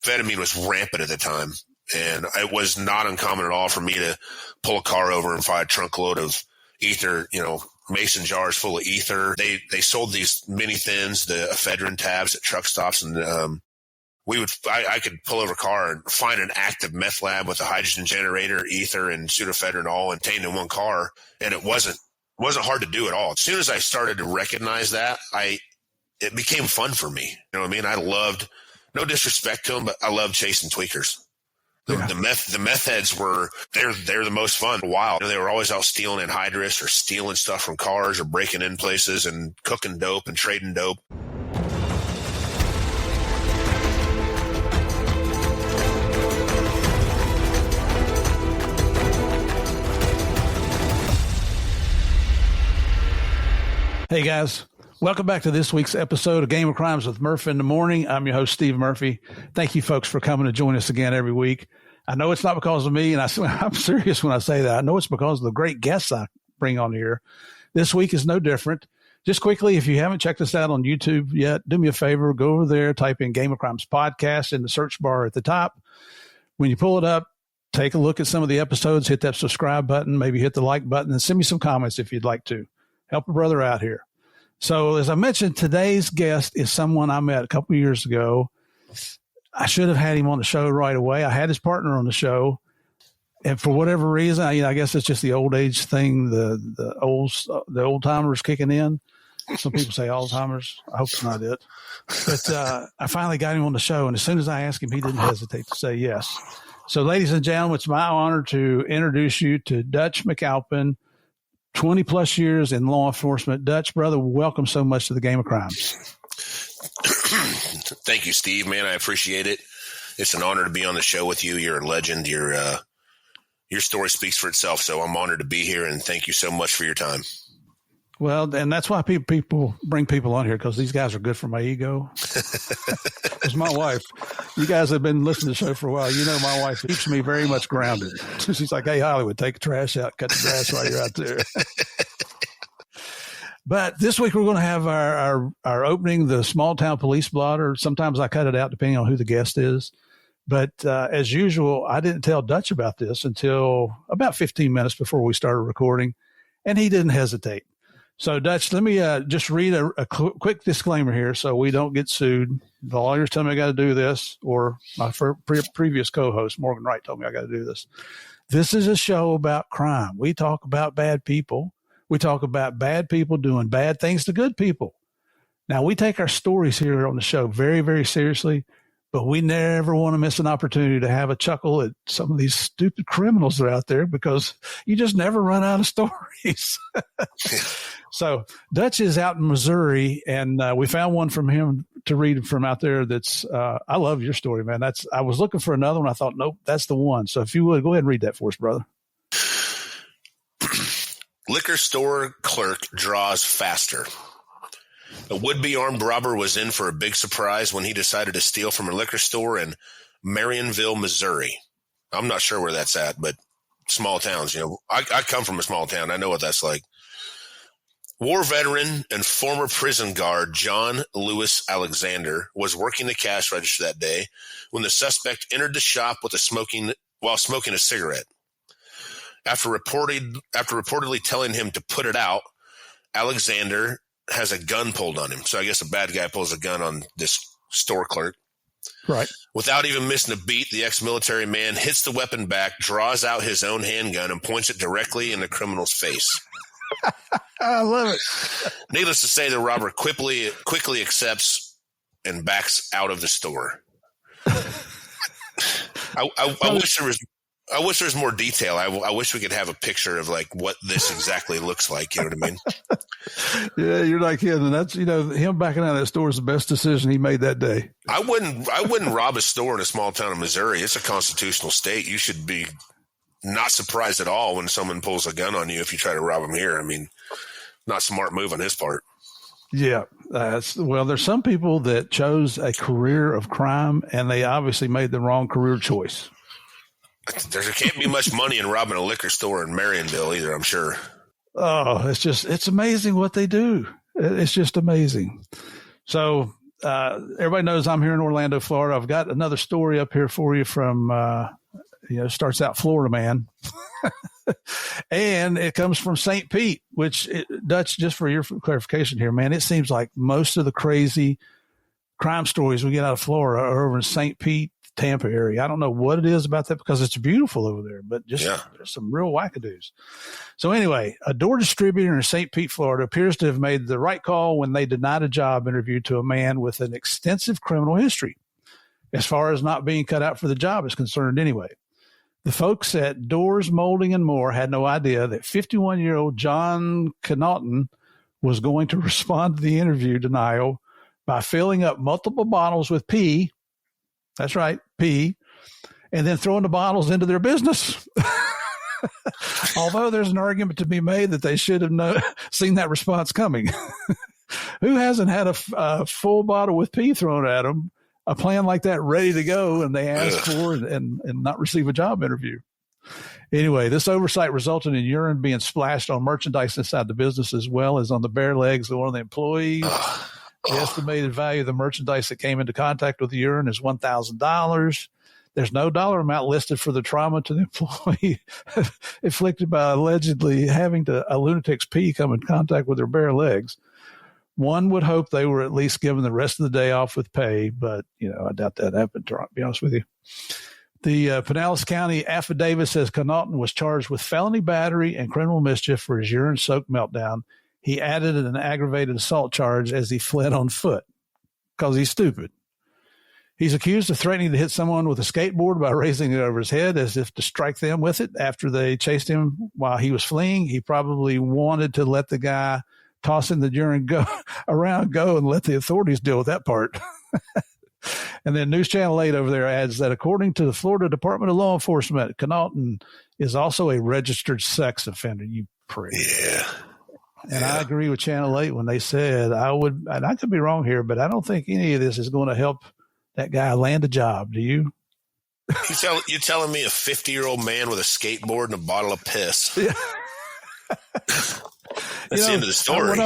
Amphetamine was rampant at the time, and it was not uncommon at all for me to pull a car over and find a trunk load of ether, mason jars full of ether. They sold these mini thins, the ephedrine tabs at truck stops, and I could pull over a car and find an active meth lab with a hydrogen generator, ether, and pseudoephedrine all contained in one car, and it wasn't hard to do at all. As soon as I started to recognize that, it became fun for me. You know what I mean? I loved, no disrespect to them, but I loved chasing tweakers. The meth heads they're the most fun. Wild. They were always out stealing anhydrous or stealing stuff from cars or breaking in places and cooking dope and trading dope. Hey guys, welcome back to this week's episode of Game of Crimes with Murph in the Morning. I'm your host, Steve Murphy. Thank you folks for coming to join us again every week. I know it's not because of me, and I'm serious when I say that. I know it's because of the great guests I bring on here. This week is no different. Just quickly, if you haven't checked us out on YouTube yet, do me a favor, go over there, type in Game of Crimes Podcast in the search bar at the top. When you pull it up, take a look at some of the episodes, hit that subscribe button, maybe hit the like button, and send me some comments if you'd like to. Help a brother out here. So as I mentioned, today's guest is someone I met a couple of years ago. I should have had him on the show right away. I had his partner on the show. And for whatever reason, I guess it's just the old age thing, the old timers kicking in. Some people say Alzheimer's. I hope it's not it. But I finally got him on the show. And as soon as I asked him, he didn't hesitate to say yes. So ladies and gentlemen, it's my honor to introduce you to Dutch McAlpin, 20 plus years in law enforcement. Dutch, brother, welcome so much to the Game of Crimes. Thank you, Steve, man. I appreciate it. It's an honor to be on the show with you. You're a legend. Your story speaks for itself. So I'm honored to be here, and thank you so much for your time. Well, and that's why people bring people on here, because these guys are good for my ego. Because my wife, you guys have been listening to the show for a while. You know, my wife keeps me very much grounded. She's like, hey, Hollywood, take the trash out, cut the grass while you're out there. But this week we're going to have our opening, the small town police blotter. Sometimes I cut it out depending on who the guest is. But as usual, I didn't tell Dutch about this until about 15 minutes before we started recording, and he didn't hesitate. So, Dutch, let me just read a quick disclaimer here so we don't get sued. The lawyers tell me I got to do this, or my previous co-host, Morgan Wright, told me I got to do this. This is a show about crime. We talk about bad people. We talk about bad people doing bad things to good people. Now, we take our stories here on the show very, very seriously, but we never want to miss an opportunity to have a chuckle at some of these stupid criminals that are out there, because you just never run out of stories. So Dutch is out in Missouri, and we found one from him to read from out there. That's I love your story, man. I was looking for another one. I thought, nope, that's the one. So if you would, go ahead and read that for us, brother. Liquor store clerk draws faster. A would-be armed robber was in for a big surprise when he decided to steal from a liquor store in Marionville, Missouri. I'm not sure where that's at, but small towns, I come from a small town. I know what that's like. War veteran and former prison guard John Lewis Alexander was working the cash register that day when the suspect entered the shop while smoking a cigarette. After reportedly telling him to put it out, Alexander has a gun pulled on him. So I guess a bad guy pulls a gun on this store clerk. Right. Without even missing a beat, the ex-military man hits the weapon back, draws out his own handgun, and points it directly in the criminal's face. I love it. Needless to say, the robber quickly accepts and backs out of the store. I wish there was more detail. I wish we could have a picture of like what this exactly looks like. You know what I mean? Yeah, you're like him, and that's him backing out of that store is the best decision he made that day. I wouldn't rob a store in a small town in Missouri. It's a constitutional state. You should be not surprised at all when someone pulls a gun on you if you try to rob them here. I mean, not smart move on his part. Yeah. Well, there's some people that chose a career of crime, and they obviously made the wrong career choice. There can't be much money in robbing a liquor store in Marionville either, I'm sure. Oh, it's amazing what they do. It's just amazing. So everybody knows I'm here in Orlando, Florida. I've got another story up here for you from, starts out Florida man. And it comes from St. Pete, which Dutch, just for your clarification here, man, it seems like most of the crazy crime stories we get out of Florida are over in St. Pete, Tampa area. I don't know what it is about that because it's beautiful over there, but there's some real wackadoos. So anyway, a door distributor in St. Pete, Florida appears to have made the right call when they denied a job interview to a man with an extensive criminal history, as far as not being cut out for the job is concerned anyway. The folks at Doors Molding and More had no idea that 51-year-old John Connaughton was going to respond to the interview denial by filling up multiple bottles with pee. That's right, pee, and then throwing the bottles into their business. Although there's an argument to be made that they should have seen that response coming. Who hasn't had a full bottle with pee thrown at them, a plan like that ready to go, and they ask for and not receive a job interview? Anyway, this oversight resulted in urine being splashed on merchandise inside the business as well as on the bare legs of one of the employees. The estimated value of the merchandise that came into contact with the urine is $1,000. There's no dollar amount listed for the trauma to the employee inflicted by allegedly having a lunatic's pee come in contact with their bare legs. One would hope they were at least given the rest of the day off with pay, but, I doubt that happened, to be honest with you. The Pinellas County affidavit says Connaughton was charged with felony battery and criminal mischief for his urine-soaked meltdown. He added an aggravated assault charge as he fled on foot because he's stupid. He's accused of threatening to hit someone with a skateboard by raising it over his head as if to strike them with it after they chased him while he was fleeing. He probably wanted to let the guy tossing the urine go and let the authorities deal with that part. And then News Channel 8 over there adds that according to the Florida Department of Law Enforcement, Connaughton is also a registered sex offender. You prick. Yeah. And I agree with Channel 8 when they said and I could be wrong here, but I don't think any of this is going to help that guy land a job. Do you? You're telling me a 50-year-old man with a skateboard and a bottle of piss? Yeah. That's the end of the story.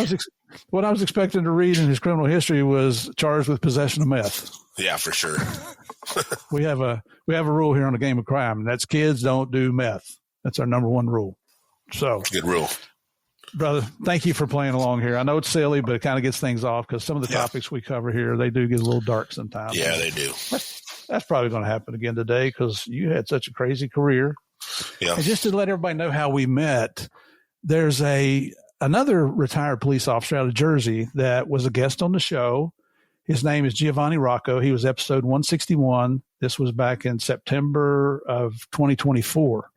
What I was expecting to read in his criminal history was charged with possession of meth. Yeah, for sure. We have a rule here on the Game of Crime, and that's kids don't do meth. That's our number one rule. So good rule. Brother, thank you for playing along here. I know it's silly, but it kind of gets things off because some of the topics we cover here, they do get a little dark sometimes. Yeah, they do. That's probably going to happen again today because you had such a crazy career. Yeah. And just to let everybody know how we met, there's another retired police officer out of Jersey that was a guest on the show. His name is Giovanni Rocco. He was episode 161. This was back in September of 2024.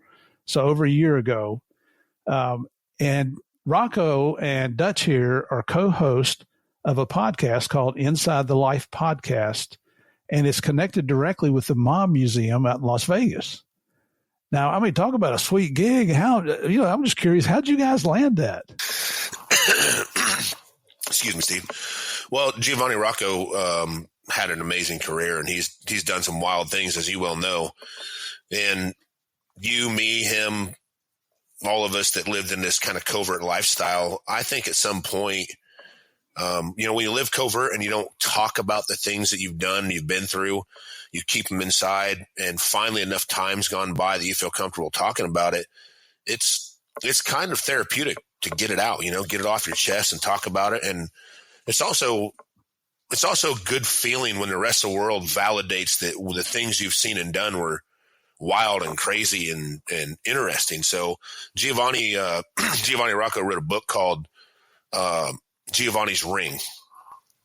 So over a year ago. And Rocco and Dutch here are co-hosts of a podcast called Inside the Life Podcast, and it's connected directly with the Mob Museum out in Las Vegas. Now, I mean, talk about a sweet gig. I'm just curious, how'd you guys land that? Excuse me, Steve. Well, Giovanni Rocco had an amazing career, and he's done some wild things, as you well know. And you, me, him, all of us that lived in this kind of covert lifestyle, I think at some point, when you live covert and you don't talk about the things that you've done, you've been through, you keep them inside, and finally enough time's gone by that you feel comfortable talking about it. It's kind of therapeutic to get it out, get it off your chest and talk about it. And it's also a good feeling when the rest of the world validates that the things you've seen and done were wild and crazy and interesting. So Giovanni Rocco wrote a book called Giovanni's Ring.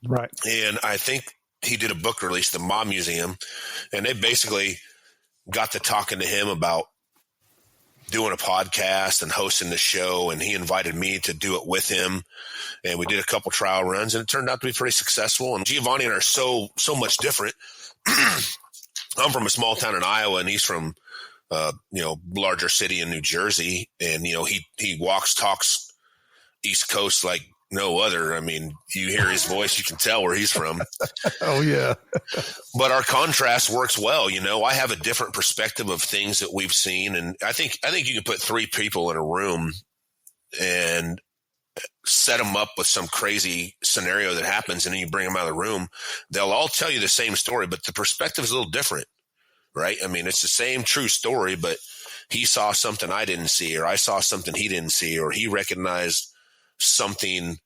Right. And I think he did a book release, the Mob Museum, and they basically got to talking to him about doing a podcast and hosting the show, and he invited me to do it with him, and we did a couple trial runs, and it turned out to be pretty successful. And Giovanni and I are so much different. I'm from a small town in Iowa, and he's from larger city in New Jersey, and he talks East Coast like no other. I mean, you hear his voice, you can tell where he's from. Oh yeah. But our contrast works well. I have a different perspective of things that we've seen. And I think you can put three people in a room and set them up with some crazy scenario that happens, and then you bring them out of the room, they'll all tell you the same story, but the perspective is a little different, right? I mean, it's the same true story, but he saw something I didn't see, or I saw something he didn't see, or he recognized something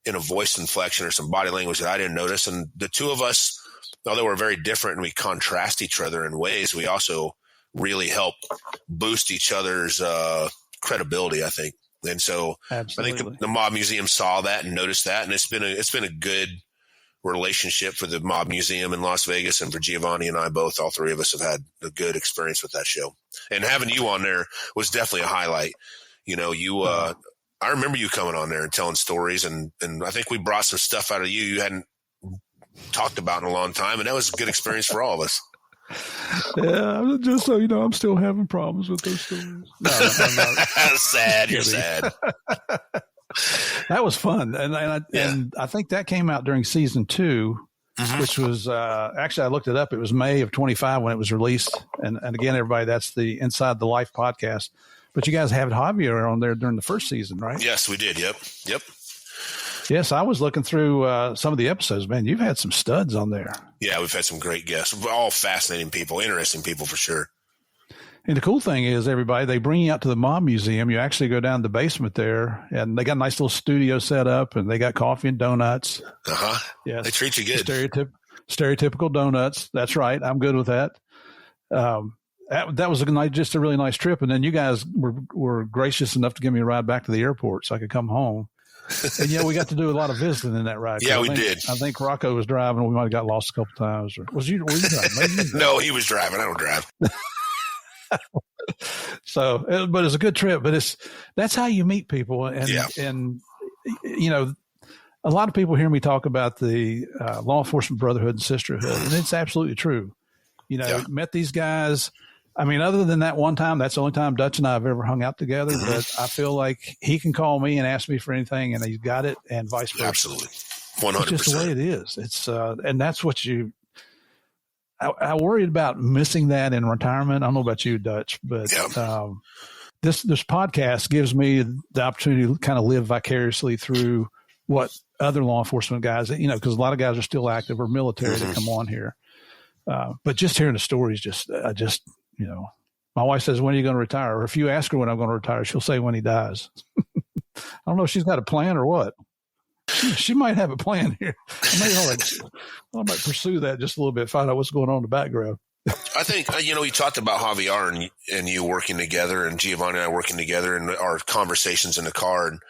in a voice inflection or some body language that I didn't notice. And the two of us, although we're very different and we contrast each other in ways, we also really help boost each other's credibility, I think. And so Absolutely. I think the Mob Museum saw that and noticed that. And it's been a good relationship for the Mob Museum in Las Vegas, and for Giovanni and I both. All three of us have had a good experience with that show. And having you on there was definitely a highlight. You know, I remember you coming on there and telling stories, and I think we brought some stuff out of you hadn't talked about in a long time, and that was a good experience for all of us. Yeah, just so you know, I'm still having problems with those stories. No, I'm not. Sad, you're sad. That was fun, and I think that came out during season 2, which was actually, I looked it up. It was May of 25 when it was released, and again, everybody, that's the Inside the Life podcast. But you guys had Javier on there during the first season, right? Yes, we did. Yep. Yes, I was looking through some of the episodes. Man, you've had some studs on there. Yeah, we've had some great guests. All fascinating people, interesting people for sure. And the cool thing is, everybody, they bring you out to the Mob Museum. You actually go down the basement there, and they got a nice little studio set up, and they got coffee and donuts. Yes, they treat you good. Stereotypical donuts. That's right. I'm good with that. That was just a really nice trip. And then you guys were gracious enough to give me a ride back to the airport so I could come home. And we got to do a lot of visiting in that ride. Yeah, we did. I think Rocco was driving. We might have got lost a couple times. Or were you driving? No, he was driving. I don't drive. So, but it's a good trip. But that's how you meet people. And you know, a lot of people hear me talk about the law enforcement brotherhood and sisterhood, and it's absolutely true. You know, met these guys. I mean, other than that one time, that's the only time Dutch and I have ever hung out together. But I feel like he can call me and ask me for anything, and he's got it, and vice versa. Absolutely, 100%. It's just the way it is. It's and that's what I worried about missing that in retirement. I don't know about you, Dutch, but this podcast gives me the opportunity to kind of live vicariously through what other law enforcement guys, you know, because a lot of guys are still active or military that come on here. But just hearing the stories, you know, my wife says, when are you going to retire? Or if you ask her when I'm going to retire, she'll say when he dies. I don't know if she's got a plan or what. She might have a plan here. I might pursue that just a little bit, find out what's going on in the background. I think, you know, you talked about Javier and you working together, and Giovanni and I working together, and our conversations in the car. And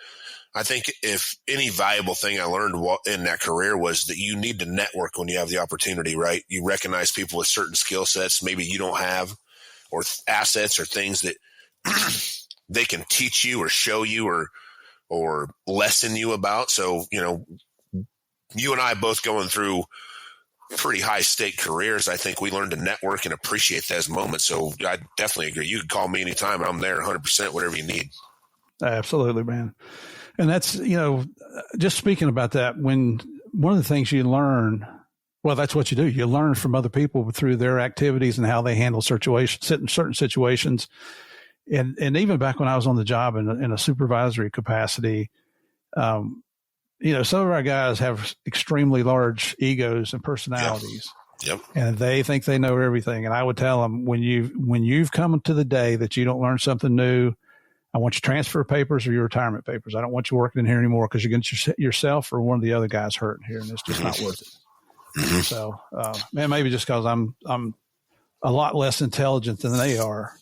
I think if any valuable thing I learned in that career was that you need to network when you have the opportunity, right? You recognize people with certain skill sets maybe you don't have, or assets or things that they can teach you or show you or lesson you about. So, you know, you and I both going through pretty high stake careers. I think we learned to network and appreciate those moments. So I definitely agree. You can call me anytime. I'm there 100%, whatever you need. Absolutely, man. And that's, you know, just speaking about that, when one of the things you learn, well, that's what you do. You learn from other people through their activities and how they handle certain situations. And even back when I was on the job in a supervisory capacity, you know, some of our guys have extremely large egos and personalities. Yep. And they think they know everything. And I would tell them, when you've come to the day that you don't learn something new, I want your transfer papers or your retirement papers. I don't want you working in here anymore, because you're going to get yourself or one of the other guys hurt here, and it's just not worth it. So, man, maybe just because I'm a lot less intelligent than they are.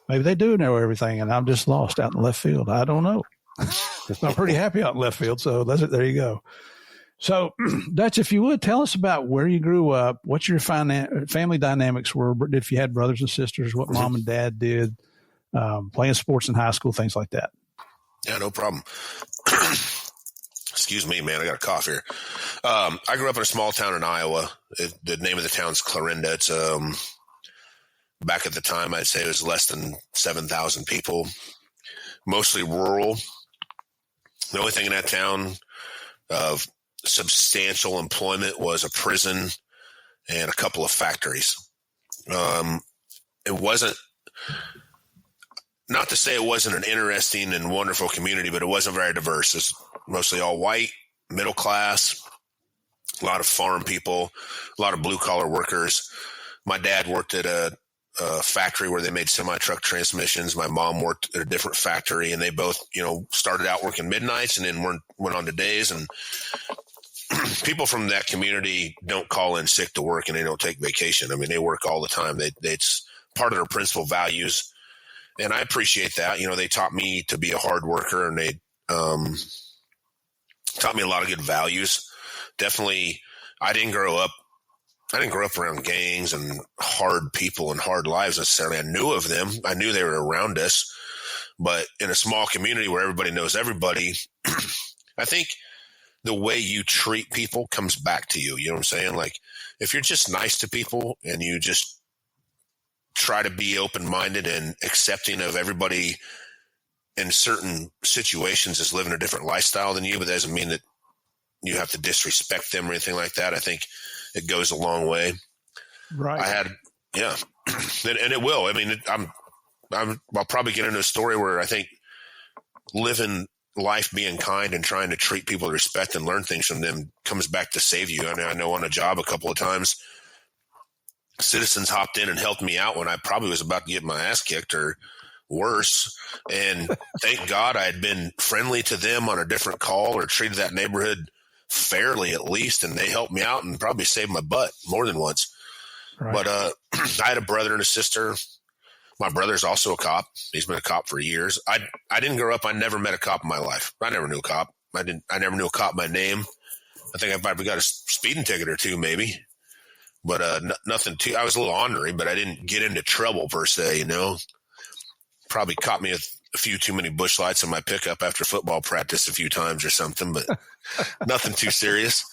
Maybe they do know everything, and I'm just lost out in left field. I don't know. I'm pretty happy out in left field, so there you go. So, Dutch, if you would, tell us about where you grew up, what your family dynamics were, if you had brothers and sisters, what mom and dad did, playing sports in high school, things like that. Yeah, no problem. Excuse me, man. I got a cough here. I grew up in a small town in Iowa. The name of the town's Clarinda. It's back at the time, I'd say it was less than 7,000 people, mostly rural. The only thing in that town of substantial employment was a prison and a couple of factories. It wasn't, not to say it wasn't an interesting and wonderful community, but it wasn't very diverse. There's mostly all white, middle class, a lot of farm people, a lot of blue collar workers. My dad worked at a factory where they made semi-truck transmissions. My mom worked at a different factory, and they both, started out working midnights and then went on to days. And people from that community don't call in sick to work, and they don't take vacation. I mean, they work all the time. It's part of their principal values. And I appreciate that. They taught me to be a hard worker, and they taught me a lot of good values. Definitely, I didn't grow up around gangs and hard people and hard lives necessarily. I knew of them. I knew they were around us. But in a small community where everybody knows everybody, I think the way you treat people comes back to you. You know what I'm saying? Like, if you're just nice to people and you just try to be open-minded and accepting of everybody in certain situations is living a different lifestyle than you, but that doesn't mean that you have to disrespect them or anything like that. I think it goes a long way. Right. And it will. I mean, I'll probably get into a story where I think living life, being kind and trying to treat people with respect and learn things from them comes back to save you. I mean, I know on a job a couple of times, citizens hopped in and helped me out when I probably was about to get my ass kicked or worse. And thank God I had been friendly to them on a different call or treated that neighborhood fairly at least, and they helped me out and probably saved my butt more than once. Right. But I had a brother and a sister. My brother's also a cop. He's been a cop for years. I didn't grow up. I never met a cop in my life. I never knew a cop. I never knew a cop by name. I think I probably got a speeding ticket or two, maybe. But nothing too. I was a little ornery, but I didn't get into trouble per se. Probably caught me a few too many bush lights in my pickup after football practice a few times or something, but nothing too serious.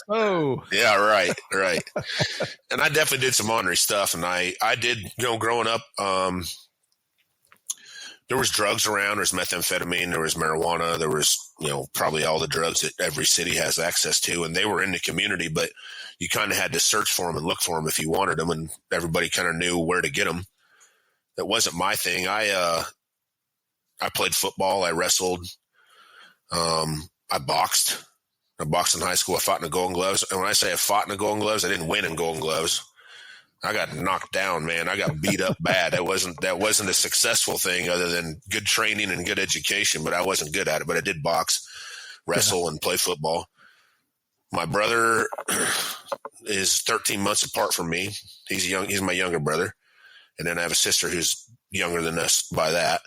Oh, yeah, right. And I definitely did some ornery stuff, and I did, growing up. There was drugs around. There was methamphetamine. There was marijuana. There was, probably all the drugs that every city has access to, and they were in the community, but you kind of had to search for them and look for them if you wanted them, and everybody kind of knew where to get them. That wasn't my thing. I played football. I wrestled. I boxed. I boxed in high school. I fought in the Golden Gloves. And when I say I fought in the Golden Gloves, I didn't win in Golden Gloves. I got knocked down, man. I got beat up bad. That wasn't a successful thing other than good training and good education, but I wasn't good at it. But I did box, wrestle, and play football. My brother is 13 months apart from me. He's my younger brother. And then I have a sister who's younger than us by that.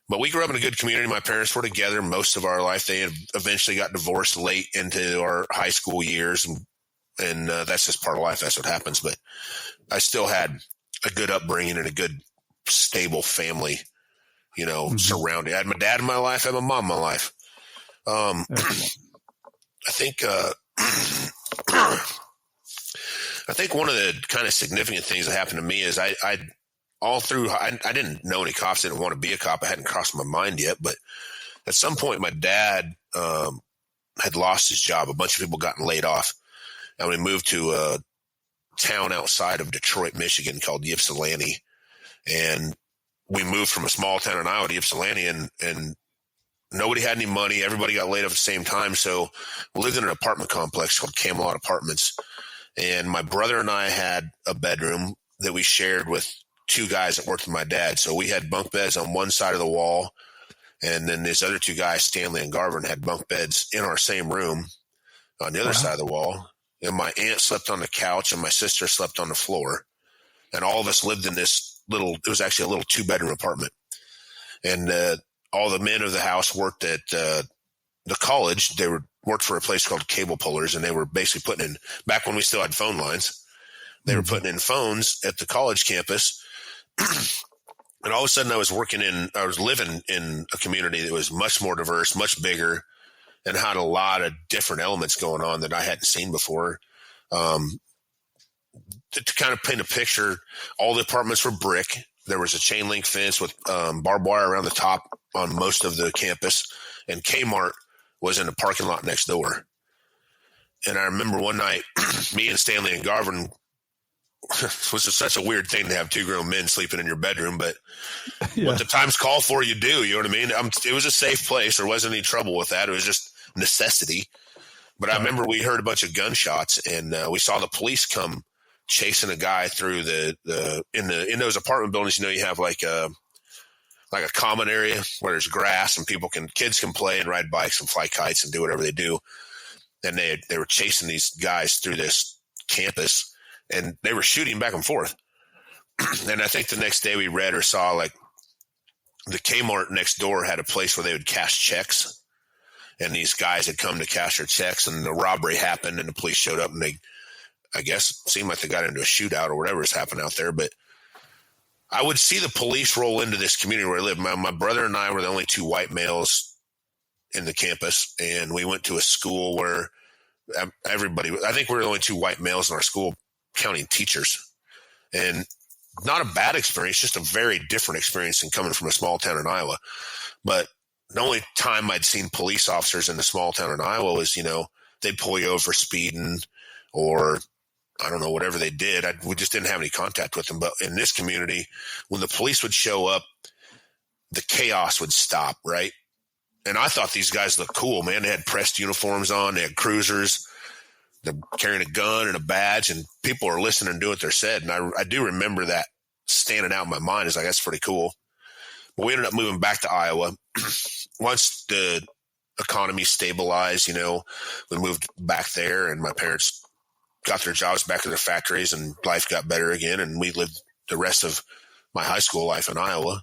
But we grew up in a good community. My parents were together most of our life. They eventually got divorced late into our high school years. And that's just part of life. That's what happens. But I still had a good upbringing and a good, stable family, surrounding. I had my dad in my life. I had my mom in my life. I think one of the kind of significant things that happened to me is I didn't know any cops, didn't want to be a cop. I hadn't crossed my mind yet, but at some point my dad had lost his job. A bunch of people gotten laid off, and we moved to a town outside of Detroit, Michigan called Ypsilanti. And we moved from a small town in Iowa to Ypsilanti, and nobody had any money. Everybody got laid off at the same time. So we lived in an apartment complex called Camelot Apartments. And my brother and I had a bedroom that we shared with two guys that worked with my dad. So we had bunk beds on one side of the wall. And then these other two guys, Stanley and Garvin, had bunk beds in our same room on the other side of the wall. And my aunt slept on the couch and my sister slept on the floor. And all of us lived in this it was actually a little 2-bedroom apartment. And all the men of the house worked at the college. They worked for a place called Cable Pullers, and they were basically putting in, back when we still had phone lines, they were putting in phones at the college campus. And all of a sudden I was living in a community that was much more diverse, much bigger, and had a lot of different elements going on that I hadn't seen before. To kind of paint a picture, all the apartments were brick. There was a chain link fence with barbed wire around the top on most of the campus, and Kmart was in the parking lot next door. And I remember one night, me and Stanley and Garvin which is such a weird thing to have two grown men sleeping in your bedroom, but Yeah. what the times call for, you do. You know what I mean? It was a safe place. There wasn't any trouble with that. It was just necessity. But I remember we heard a bunch of gunshots, and we saw the police come chasing a guy through in those apartment buildings. You know, you have like a common area where there's grass and kids can play and ride bikes and fly kites and do whatever they do. And they were chasing these guys through this campus, and they were shooting back and forth. And I think the next day we read or saw like the Kmart next door had a place where they would cash checks, and these guys had come to cash their checks, and the robbery happened, and the police showed up, and they, I guess, seemed like they got into a shootout or whatever was happening out there. But I would see the police roll into this community where I live. My brother and I were the only two white males in the campus, and we went to a school where I think we were the only two white males in our school, counting teachers. And not a bad experience, just a very different experience than coming from a small town in Iowa. But the only time I'd seen police officers in the small town in Iowa was, they'd pull you over for speeding or I don't know, whatever they did. We just didn't have any contact with them. But in this community, when the police would show up, the chaos would stop, right? And I thought these guys looked cool, man. They had pressed uniforms on. They had cruisers. They're carrying a gun and a badge, and people are listening and doing what they're said. And I do remember that standing out in my mind. It's like, that's pretty cool. But we ended up moving back to Iowa. Once the economy stabilized, we moved back there, and my parents got their jobs back in their factories, and life got better again. And we lived the rest of my high school life in Iowa.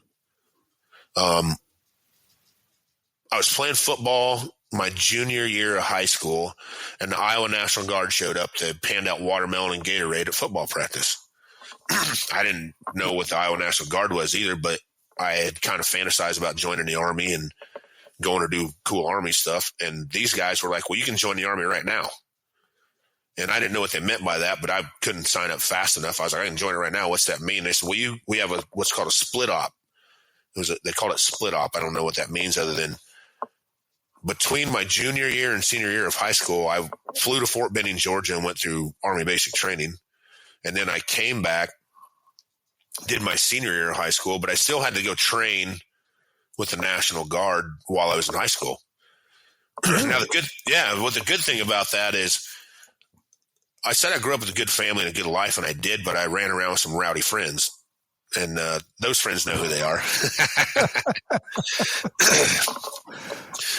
I was playing football my junior year of high school, and the Iowa National Guard showed up to hand out watermelon and Gatorade at football practice. I didn't know what the Iowa National Guard was either, but I had kind of fantasized about joining the Army and going to do cool Army stuff. And these guys were like, well, you can join the Army right now. And I didn't know what they meant by that, but I couldn't sign up fast enough. I was like, I can join it right now. What's that mean? They said, well, we have what's called a split op. They called it split op. I don't know what that means other than between my junior year and senior year of high school, I flew to Fort Benning, Georgia, and went through Army basic training. And then I came back, did my senior year of high school, but I still had to go train with the National Guard while I was in high school. Now, the good thing about that is I said I grew up with a good family and a good life, and I did, but I ran around with some rowdy friends. And those friends know who they are.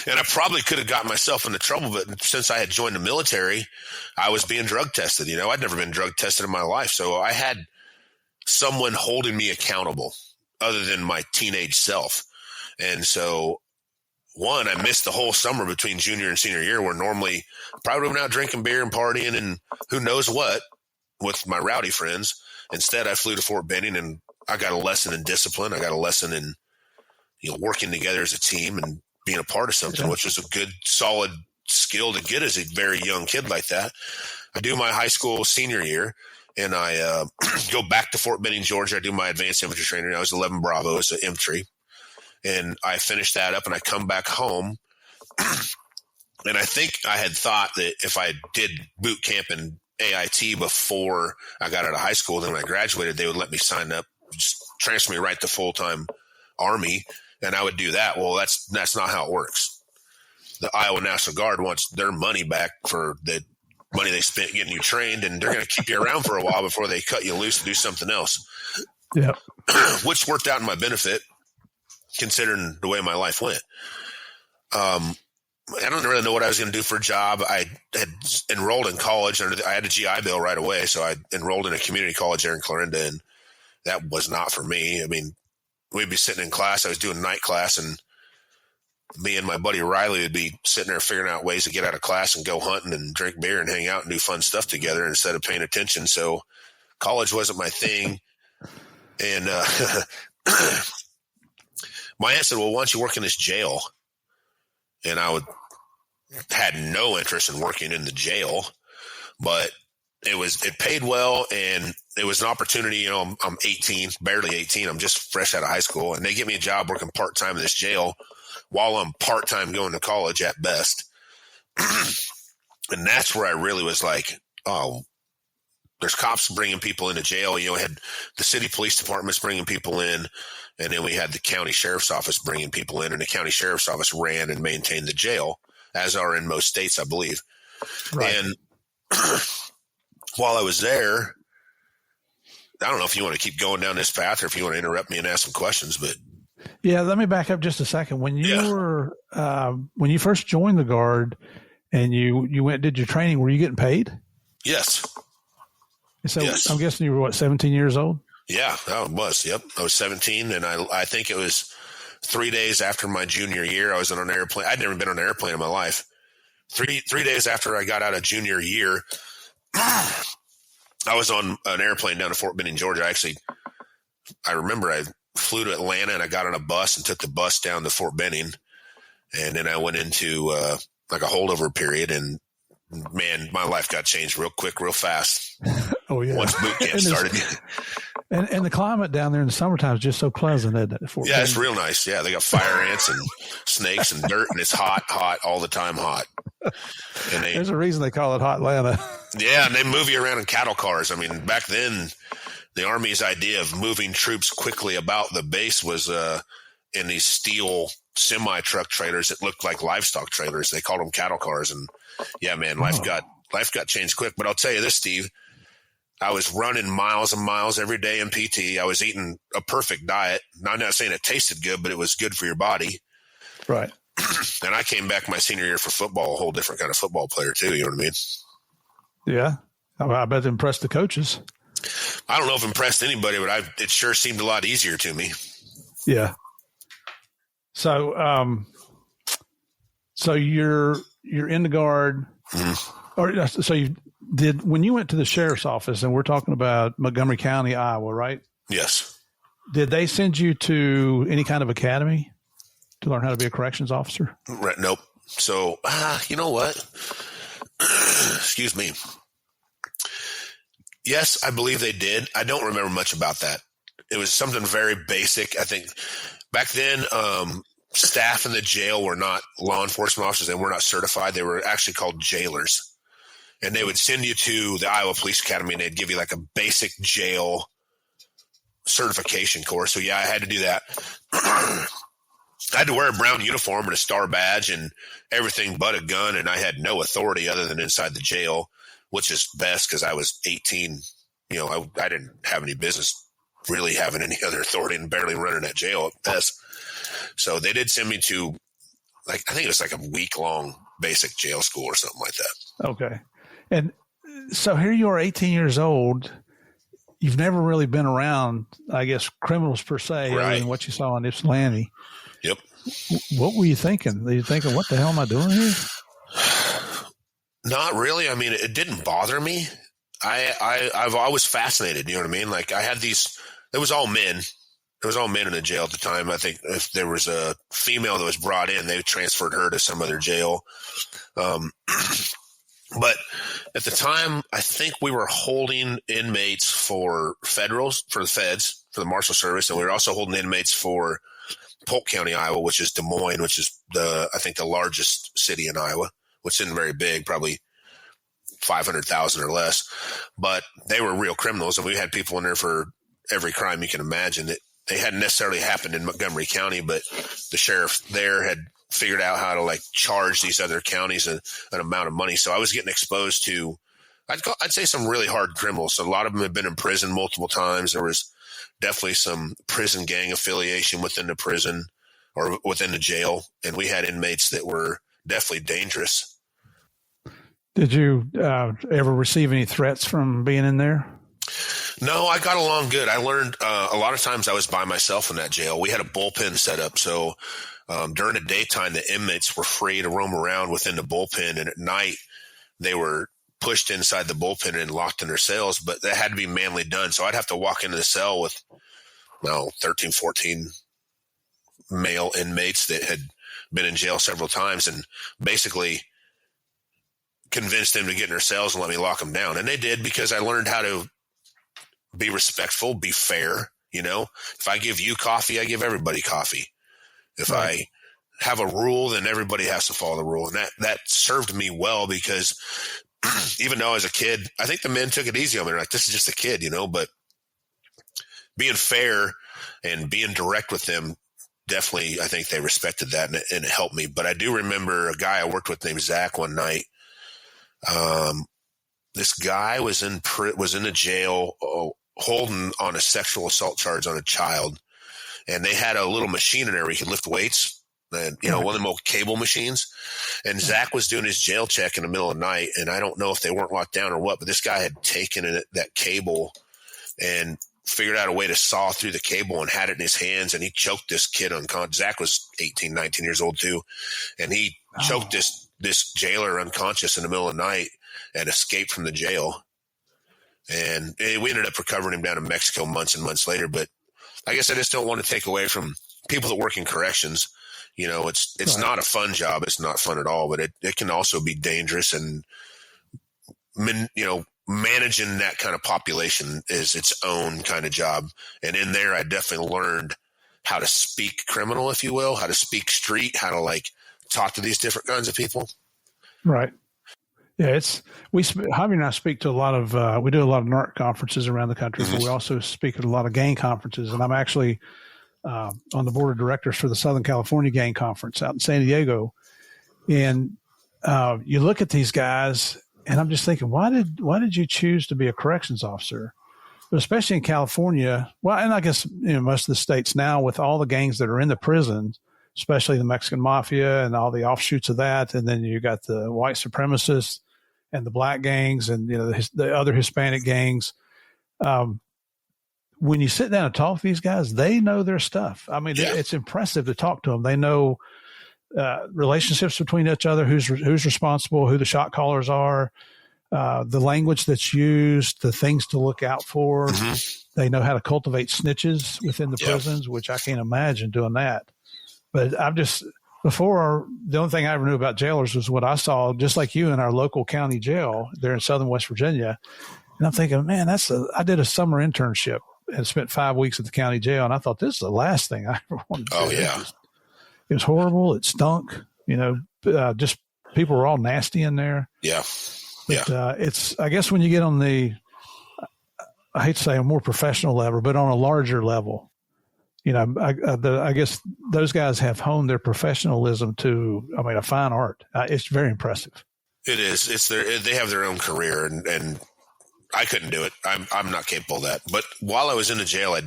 And I probably could have gotten myself into trouble, but since I had joined the military, I was being drug tested. I'd never been drug tested in my life. So I had someone holding me accountable other than my teenage self. And so, one, I missed the whole summer between junior and senior year where normally probably went out drinking beer and partying and who knows what with my rowdy friends. Instead, I flew to Fort Benning and I got a lesson in discipline. I got a lesson in, working together as a team and being a part of something, which was a good, solid skill to get as a very young kid like that. I do my high school senior year, and I go back to Fort Benning, Georgia. I do my advanced infantry training. I was 11 Bravo as an infantry, and I finished that up, and I come back home. And I think I had thought that if I did boot camp in AIT before I got out of high school, then when I graduated, they would let me sign up, just transfer me right to full-time Army, and I would do that. Well, that's not how it works. The Iowa National Guard wants their money back for the money they spent getting you trained, and they're going to keep you around for a while before they cut you loose to do something else. Yeah, Which worked out in my benefit, considering the way my life went. I don't really know what I was going to do for a job. I had enrolled in college. I had a GI Bill right away, so I enrolled in a community college there in Clarinda, and that was not for me. I mean, we'd be sitting in class. I was doing night class, and me and my buddy Riley would be sitting there figuring out ways to get out of class and go hunting and drink beer and hang out and do fun stuff together instead of paying attention. So college wasn't my thing. And my aunt said, well, why don't you work in this jail? And I had no interest in working in the jail, but it paid well, and it was an opportunity. I'm 18, barely 18. I'm just fresh out of high school, and they get me a job working part-time in this jail while I'm part-time going to college at best. And that's where I really was like, oh, there's cops bringing people into jail. You know, we had the city police departments bringing people in, and then we had the county sheriff's office bringing people in, and the county sheriff's office ran and maintained the jail, as are in most states, I believe. Right. And while I was there, I don't know if you want to keep going down this path or if you want to interrupt me and ask some questions, but. Yeah, let me back up just a second. When you were, when you first joined the Guard and you went, did your training, were you getting paid? Yes. So yes. I'm guessing you were 17 years old? Yeah, I was. Yep. I was 17, and I think it was 3 days after my junior year. I was on an airplane. I'd never been on an airplane in my life. Three days after I got out of junior year, I was on an airplane down to Fort Benning, Georgia. I remember I flew to Atlanta, and I got on a bus and took the bus down to Fort Benning, and then I went into like a holdover period, and man, my life got changed real quick, real fast. Oh yeah, once boot camp started. And the climate down there in the summertime is just so pleasant, isn't it? Yeah, it's real nice. Yeah, they got fire ants and snakes and dirt, and it's hot all the time, hot. And there's a reason they call it Hot Atlanta. Yeah, and they move you around in cattle cars. I mean, back then, the Army's idea of moving troops quickly about the base was in these steel semi-truck trailers that looked like livestock trailers. They called them cattle cars. And yeah, man, life got changed quick. But I'll tell you this, Steve, I was running miles and miles every day in PT. I was eating a perfect diet. Now, I'm not saying it tasted good, but it was good for your body. Right. And I came back my senior year for football, a whole different kind of football player too. You know what I mean? Yeah. I bet it impressed the coaches. I don't know if it impressed anybody, but it sure seemed a lot easier to me. Yeah. So, so you're in the Guard, or so you did when you went to the sheriff's office, and we're talking about Montgomery County, Iowa, right? Yes. Did they send you to any kind of academy to learn how to be a corrections officer? Right. Nope. So, you know what? Excuse me. Yes, I believe they did. I don't remember much about that. It was something very basic. I think back then, staff in the jail were not law enforcement officers. They were not certified. They were actually called jailers. And they would send you to the Iowa Police Academy, and they'd give you like a basic jail certification course. So, yeah, I had to do that. I had to wear a brown uniform and a star badge and everything but a gun, and I had no authority other than inside the jail, which is best because I was 18. You know, I didn't have any business really having any other authority and barely running that jail at best. So they did send me to, like, I think it was like a week-long basic jail school or something like that. Okay. And so here you are, 18 years old. You've never really been around, I guess, criminals per se, right, other than what you saw in Ypsilanti. Yep. What were you thinking? Were you thinking, what the hell am I doing here? Not really. I mean, it didn't bother me. I've always fascinated. You know what I mean? Like, I had these. It was all men. It was all men in the jail at the time. I think if there was a female that was brought in, they transferred her to some other jail. But at the time, I think we were holding inmates for the feds, for the Marshal Service, and we were also holding inmates for Polk County, Iowa, which is Des Moines, which is I think the largest city in Iowa, which isn't very big, probably 500,000 or less. But they were real criminals, and we had people in there for every crime you can imagine. They hadn't necessarily happened in Montgomery County, but the sheriff there had figured out how to like charge these other counties an amount of money. So I was getting exposed to, I'd say, some really hard criminals. So a lot of them had been in prison multiple times. There was definitely some prison gang affiliation within the prison or within the jail. And we had inmates that were definitely dangerous. Did you ever receive any threats from being in there? No, I got along good. I learned a lot of times I was by myself in that jail. We had a bullpen set up. So during the daytime, the inmates were free to roam around within the bullpen. And at night, they were pushed inside the bullpen and locked in their cells. But that had to be manually done. So I'd have to walk into the cell with 13, 14 male inmates that had been in jail several times and basically convinced them to get in their cells and let me lock them down. And they did, because I learned how to be respectful, be fair. You know, if I give you coffee, I give everybody coffee. If I have a rule, then everybody has to follow the rule. And that served me well, because even though as a kid, I think the men took it easy on me. They're like, this is just a kid, but being fair and being direct with them, definitely, I think they respected that and it helped me. But I do remember a guy I worked with named Zach one night. This guy was in a jail holding on a sexual assault charge on a child. And they had a little machine in there where he could lift weights and, one of them old cable machines. And Zach was doing his jail check in the middle of the night. And I don't know if they weren't locked down or what, but this guy had taken that cable and figured out a way to saw through the cable and had it in his hands. And he choked this kid unconscious. Zach was 18, 19 years old too. And he choked this jailer unconscious in the middle of the night and escaped from the jail. And we ended up recovering him down in Mexico months and months later. But I guess I just don't want to take away from people that work in corrections. It's not a fun job. It's not fun at all, but it can also be dangerous. And, managing that kind of population is its own kind of job. And in there, I definitely learned how to speak criminal, if you will, how to speak street, how to talk to these different kinds of people. Right. Yeah, Javi and I speak to a lot of, we do a lot of NARC conferences around the country, but we also speak at a lot of gang conferences. And I'm actually on the board of directors for the Southern California Gang Conference out in San Diego. And you look at these guys and I'm just thinking, why did you choose to be a corrections officer? But especially in California, well, and I guess, most of the states now with all the gangs that are in the prisons, especially the Mexican mafia and all the offshoots of that. And then you got the white supremacists and the black gangs and, the other Hispanic gangs. When you sit down and talk to these guys, they know their stuff. I mean, it's impressive to talk to them. They know relationships between each other, who's responsible, who the shot callers are, the language that's used, the things to look out for. Mm-hmm. They know how to cultivate snitches within the prisons, which I can't imagine doing that. But the only thing I ever knew about jailers was what I saw, just like you, in our local county jail there in Southern West Virginia. And I'm thinking, man, I did a summer internship and spent 5 weeks at the county jail. And I thought, this is the last thing I ever wanted to do. Oh, yeah. It was horrible. It stunk. Just people were all nasty in there. Yeah. But it's, I guess, when you get on I hate to say a more professional level, but on a larger level, I guess those guys have honed their professionalism to, a fine art. It's very impressive. It is. They have their own career, and I couldn't do it. I'm not capable of that. But while I was in the jail, I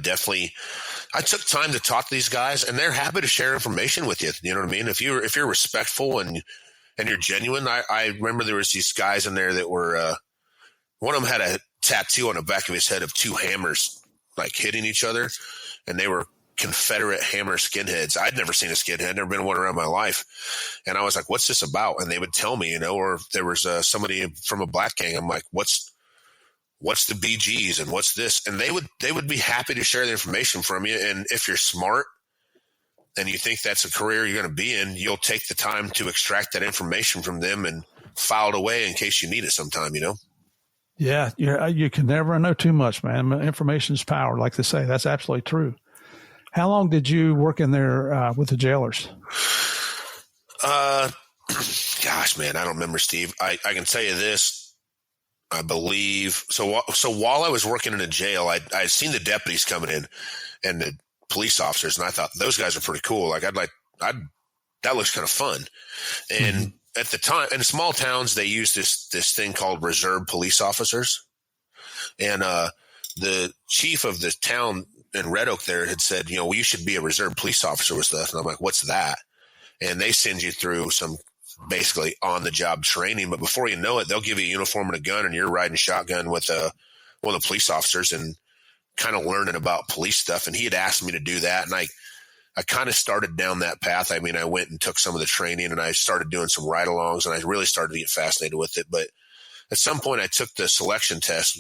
took time to talk to these guys, and they're happy to share information with you. You know what I mean? If you're respectful and you're genuine, I remember there was these guys in there that were, one of them had a tattoo on the back of his head of two hammers, hitting each other. And they were Confederate hammer skinheads. I'd never seen a skinhead, never been one around my life. And I was like, what's this about? And they would tell me, or if there was somebody from a black gang, I'm like, what's the BGs and what's this? And they would be happy to share the information from you. And if you're smart and you think that's a career you're going to be in, you'll take the time to extract that information from them and file it away in case you need it sometime, Yeah. You can never know too much, man. Information is power, like they say. That's absolutely true. How long did you work in there with the jailers? Gosh, man, I don't remember, Steve. I can tell you this. I believe so. While I was working in a jail, I'd seen the deputies coming in and the police officers, and I thought those guys are pretty cool. That looks kind of fun. And at the time, in small towns, they use this thing called reserve police officers. And the chief of the town in Red Oak there had said, you should be a reserve police officer with stuff. And I'm like, what's that? And they send you through some basically on-the-job training. But before you know it, they'll give you a uniform and a gun, and you're riding shotgun with one of the police officers and kind of learning about police stuff. And he had asked me to do that. And I kind of started down that path. I went and took some of the training, and I started doing some ride-alongs, and I really started to get fascinated with it. But at some point, I took the selection test.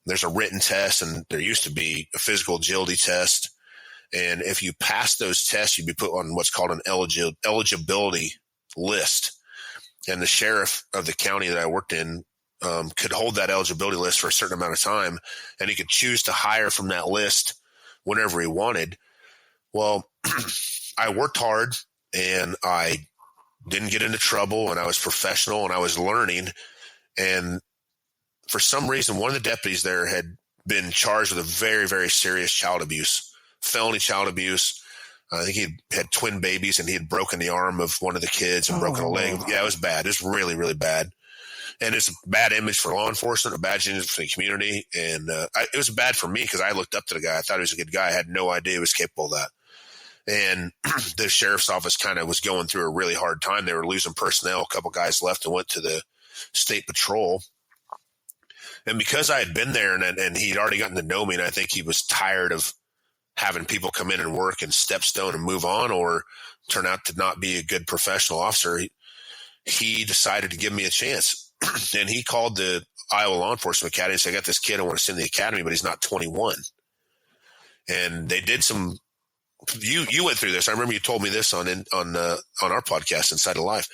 There's a written test, and there used to be a physical agility test. And if you pass those tests, you'd be put on what's called an eligibility list. And the sheriff of the county that I worked in could hold that eligibility list for a certain amount of time, and he could choose to hire from that list whenever he wanted. Well, I worked hard, and I didn't get into trouble, and I was professional, and I was learning. And for some reason, one of the deputies there had been charged with a very, very serious felony child abuse. I think he had twin babies, and he had broken the arm of one of the kids and broken a leg. Yeah, it was bad. It was really, really bad. And it's a bad image for law enforcement, a bad image for the community. And it was bad for me because I looked up to the guy. I thought he was a good guy. I had no idea he was capable of that. And the sheriff's office kind of was going through a really hard time. They were losing personnel. A couple guys left and went to the state patrol. And because I had been there and he'd already gotten to know me, and I think he was tired of having people come in and work and stepstone and move on or turn out to not be a good professional officer, he decided to give me a chance. And he called the Iowa Law Enforcement Academy and said, I got this kid I want to send to the academy, but he's not 21. And they did some – you went through this. I remember you told me this on our podcast, Inside of Life.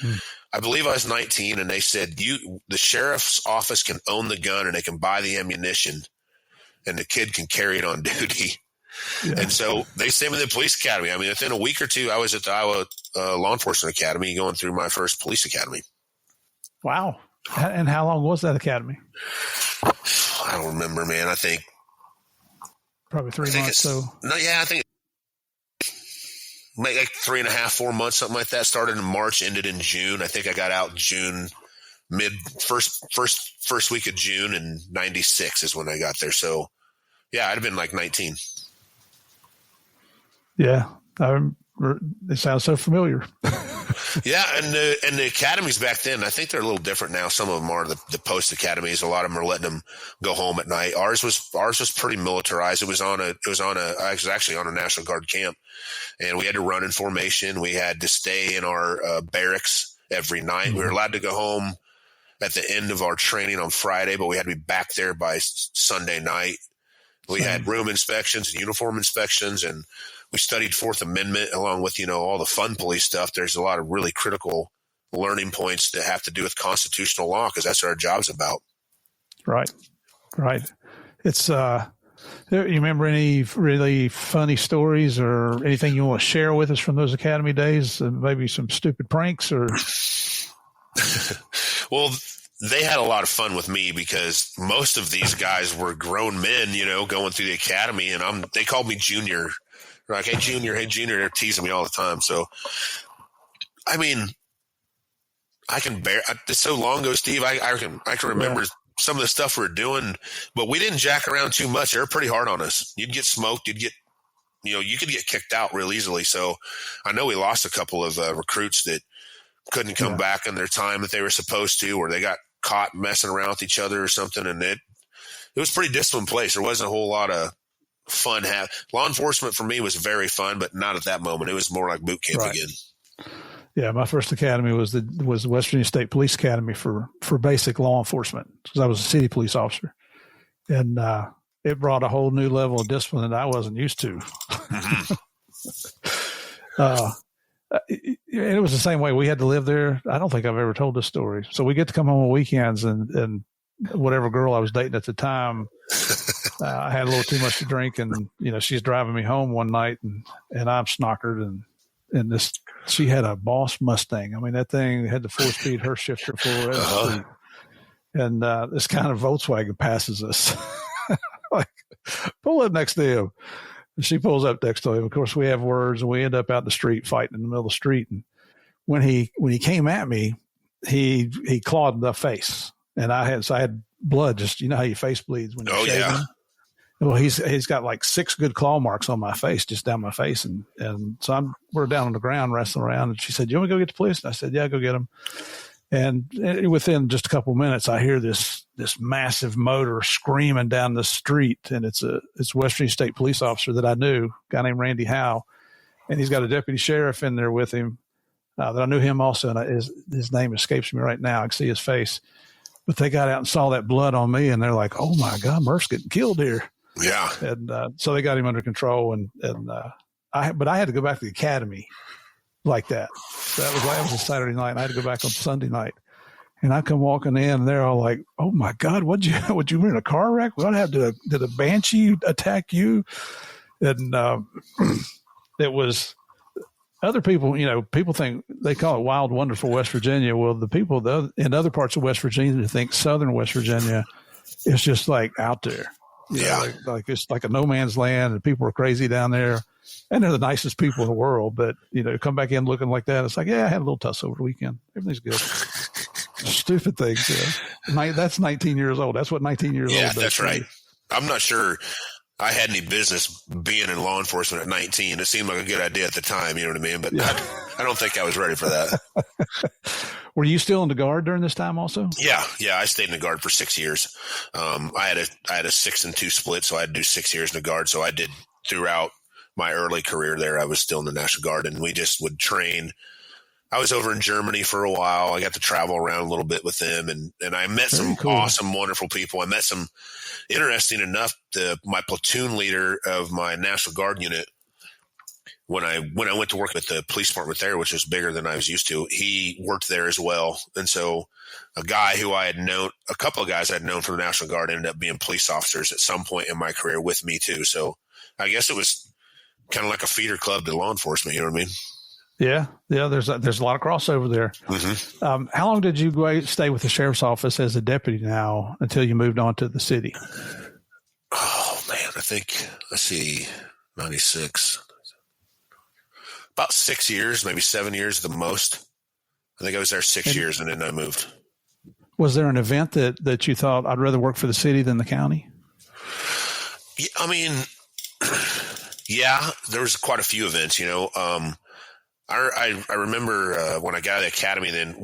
I believe I was 19, and they said, the sheriff's office can own the gun and they can buy the ammunition, and the kid can carry it on duty. Yeah. And so they sent me to the police academy. I mean, within a week or two, I was at the Iowa Law Enforcement Academy going through my first police academy. Wow. And how long was that academy? I don't remember, man. I think probably 3 months. So I think like 3.5, 4 months, something like that. Started in March, ended in June. I think I got out June, first week of June, and 96 is when I got there. So yeah, I'd have been like 19. Yeah, it sounds so familiar. Yeah, and the academies back then, I think they're a little different now. Some of them are the post academies. A lot of them are letting them go home at night. Ours was pretty militarized. I was actually on a National Guard camp, and we had to run in formation. We had to stay in our barracks every night. We were allowed to go home at the end of our training on Friday, but we had to be back there by Sunday night. We had room inspections and uniform inspections, and we studied Fourth Amendment along with, all the fun police stuff. There's a lot of really critical learning points that have to do with constitutional law because that's what our job's about. Right. It's, you remember any really funny stories or anything you want to share with us from those academy days? Maybe some stupid pranks or. Well, they had a lot of fun with me because most of these guys were grown men, going through the academy, and they called me Junior. They're like, hey, Junior. They're teasing me all the time. So, I mean, it's so long ago, Steve. I can remember some of the stuff we were doing, but we didn't jack around too much. They were pretty hard on us. You'd get smoked. You could get kicked out real easily. So I know we lost a couple of recruits that couldn't come back in their time that they were supposed to, or they got caught messing around with each other or something. And it was a pretty disciplined place. There wasn't a whole lot of fun. Law enforcement for me was very fun, but not at that moment. It was more like boot camp again. Yeah, my first academy was the West Virginia State Police Academy for basic law enforcement because I was a city police officer, and it brought a whole new level of discipline that I wasn't used to. It was the same way. We had to live there. I don't think I've ever told this story. So we get to come home on weekends, and whatever girl I was dating at the time, I had a little too much to drink, and she's driving me home one night, and I'm snockered, and she had a Boss Mustang. I mean, that thing had the 4-speed her shifter full of street, and this kind of Volkswagen passes us, like pull up next to him. And she pulls up next to him. Of course, we have words, and we end up out in the street fighting in the middle of the street. And when he came at me, he clawed the face, and I had blood. Just how your face bleeds when you're shaving. Well, he's got like 6 good claw marks on my face, just down my face, and so we're down on the ground wrestling around. And she said, "You want to go get the police?" And I said, "Yeah, go get them." And within just a couple of minutes, I hear this massive motor screaming down the street, and it's West Virginia State police officer that I knew, a guy named Randy Howe, and he's got a deputy sheriff in there with him that I knew him also, and his name escapes me right now. I can see his face, but they got out and saw that blood on me, and they're like, "Oh my God, Murph's getting killed here." Yeah, and so they got him under control, but I had to go back to the academy like that. That was a Saturday night, and I had to go back on Sunday night. And I come walking in, and they're all like, "Oh my God, would you were in a car wreck? What happened? Did a banshee attack you?" And it was other people, people think they call it wild, wonderful West Virginia. Well, the people in other parts of West Virginia think Southern West Virginia is just like out there. Like it's like a no man's land, and people are crazy down there, and they're the nicest people in the world. But come back in looking like that, it's like, yeah, I had a little tussle over the weekend. Everything's good. Stupid things. That's 19 years old. That's what 19 years old. Yeah, that's right. I'm not sure I had any business being in law enforcement at 19. It seemed like a good idea at the time. You know what I mean? But yeah. I don't think I was ready for that. Were you still in the Guard during this time also? Yeah. I stayed in the Guard for 6 years. I had a 6 and 2 split, so I had to do 6 years in the Guard. So I did throughout my early career there. I was still in the National Guard, and we just would train. I was over in Germany for a while. I got to travel around a little bit with them, and I met some awesome, wonderful people. I met some, interesting enough, my platoon leader of my National Guard unit, when I went to work with the police department there, which was bigger than I was used to, he worked there as well. And so a couple of guys I had known from the National Guard ended up being police officers at some point in my career with me too. So I guess it was kind of like a feeder club to law enforcement. You know what I mean? Yeah. There's a lot of crossover there. Mm-hmm. How long did you stay with the sheriff's office as a deputy now until you moved on to the city? Oh man, I think, let's see, 96, about 6 years, maybe 7 years the most. I think I was there 6 years and then I moved. Was there an event that you thought, I'd rather work for the city than the county? Yeah, I mean, yeah, there was quite a few events, I remember when I got out of the academy, then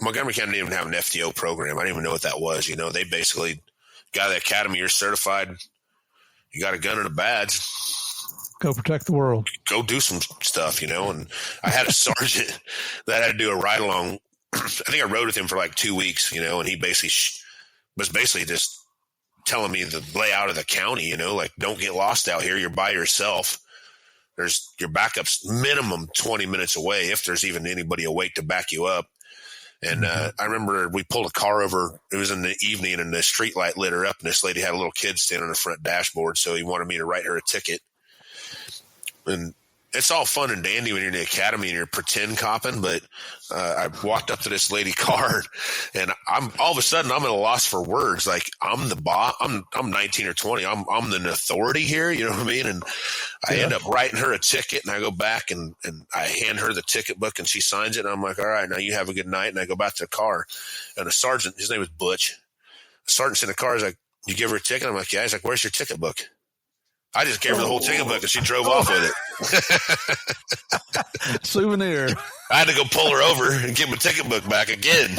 Montgomery County didn't even have an FDO program. I didn't even know what that was. They basically got out of the academy, you're certified, you got a gun and a badge. Go protect the world. Go do some stuff, and I had a sergeant that had to do a ride along. I think I rode with him for like 2 weeks, and he was basically just telling me the layout of the county, like, don't get lost out here. You're by yourself. Your backup's minimum 20 minutes away, if there's even anybody awake to back you up. And I remember we pulled a car over. It was in the evening, and the street light lit her up, and this lady had a little kid standing on the front dashboard, so he wanted me to write her a ticket. And it's all fun and dandy when you're in the academy and you're pretend copping, but I walked up to this lady car, and I'm all of a sudden I'm at a loss for words. Like, I'm the boss. I'm 19 or 20. I'm the authority here. You know what I mean? And I end up writing her a ticket, and I go back and I hand her the ticket book, and she signs it. And I'm like, all right, now you have a good night. And I go back to the car, and the sergeant, his name was Butch. The sergeant's in the car. He's like, you give her a ticket? I'm like, yeah. He's like, where's your ticket book? I just gave her the whole ticket book, and she drove off with it. Souvenir. I had to go pull her over and give my ticket book back again.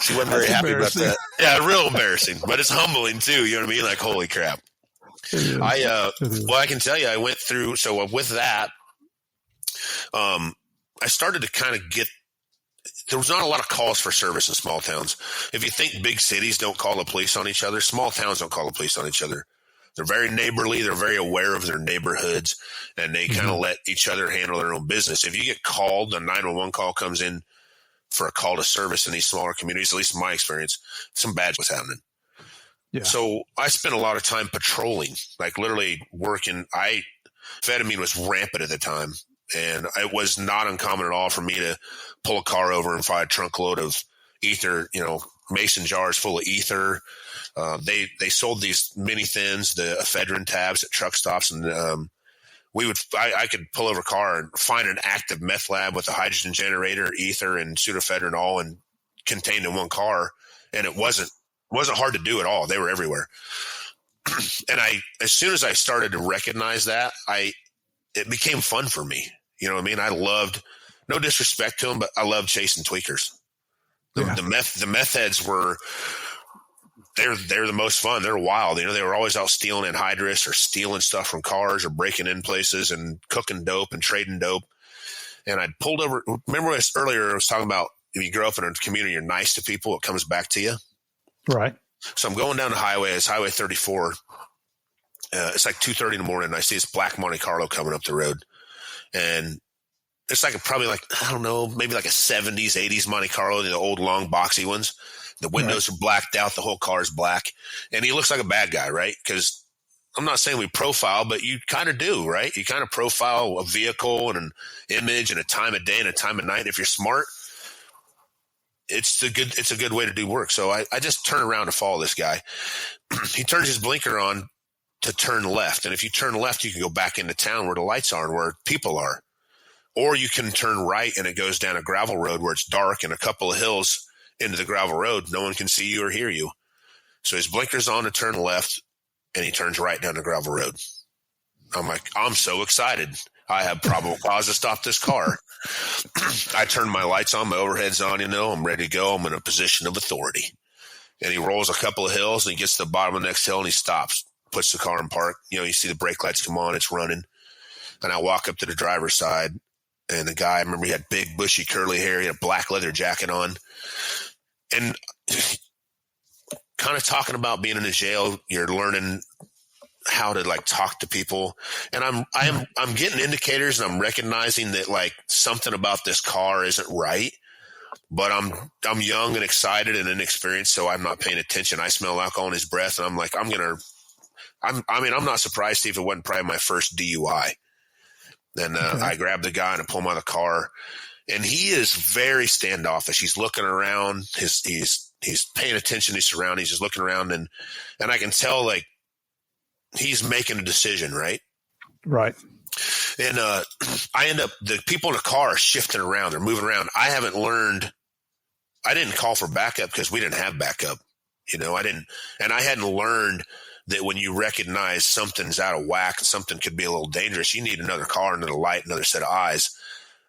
She wasn't very happy about that. Yeah, real embarrassing, but it's humbling too. You know what I mean? Like, holy crap. I can tell you, I went through. So with that, I started to kind of there was not a lot of calls for service in small towns. If you think big cities don't call the police on each other, small towns don't call the police on each other. They're very neighborly. They're very aware of their neighborhoods, and they kind of let each other handle their own business. If you get called, a 911 call comes in for a call to service in these smaller communities, at least in my experience, some bad was happening. Yeah. So I spent a lot of time patrolling, like literally working. Amphetamine was rampant at the time, and it was not uncommon at all for me to pull a car over and find a trunk load of ether, mason jars full of ether. They sold these mini thins, the ephedrine tabs at truck stops, and I could pull over a car and find an active meth lab with a hydrogen generator, ether, and pseudoephedrine all contained in one car, and it wasn't hard to do at all. They were everywhere. And as soon as I started to recognize that, it became fun for me. You know what I mean? I loved, no disrespect to them, but I loved chasing tweakers. The meth heads they're the most fun. They're wild. They were always out stealing anhydrous or stealing stuff from cars or breaking in places and cooking dope and trading dope. And I'd pulled over. Remember earlier I was talking about, if you grow up in a community, you're nice to people, it comes back to you. Right. So I'm going down the highway. It's Highway 34. It's like 2:30 in the morning. And I see this black Monte Carlo coming up the road. And it's probably I don't know, maybe like a 70s, 80s Monte Carlo, the old long boxy ones. The windows are blacked out. The whole car is black. And he looks like a bad guy, right? Because I'm not saying we profile, but you kind of do, right? You kind of profile a vehicle and an image and a time of day and a time of night. If you're smart, it's a good way to do work. So I just turn around to follow this guy. He turns his blinker on to turn left. And if you turn left, you can go back into town where the lights are and where people are. Or you can turn right and it goes down a gravel road where it's dark and a couple of hills into the gravel road. No one can see you or hear you. So his blinker's on to turn left and he turns right down the gravel road. I'm like, I'm so excited. I have probable cause to stop this car. I turn my lights on, my overhead's on, I'm ready to go. I'm in a position of authority. And he rolls a couple of hills and he gets to the bottom of the next hill and he stops, puts the car in park. You see the brake lights come on, it's running. And I walk up to the driver's side. And the guy, I remember he had big, bushy, curly hair. He had a black leather jacket on. And kind of talking about being in a jail, you're learning how to talk to people. And I'm getting indicators and I'm recognizing that something about this car isn't right. But I'm young and excited and inexperienced, so I'm not paying attention. I smell alcohol in his breath, and I'm like, I'm not surprised, Steve, it wasn't probably my first DUI. And I grabbed the guy and I pull him out of the car, and he is very standoffish. He's looking around. He's paying attention to his surroundings. He's looking around, and I can tell he's making a decision, right? Right. And I end up, the people in the car are shifting around. They're moving around. I didn't call for backup because we didn't have backup. I hadn't learned that when you recognize something's out of whack and something could be a little dangerous, you need another car, another light, another set of eyes.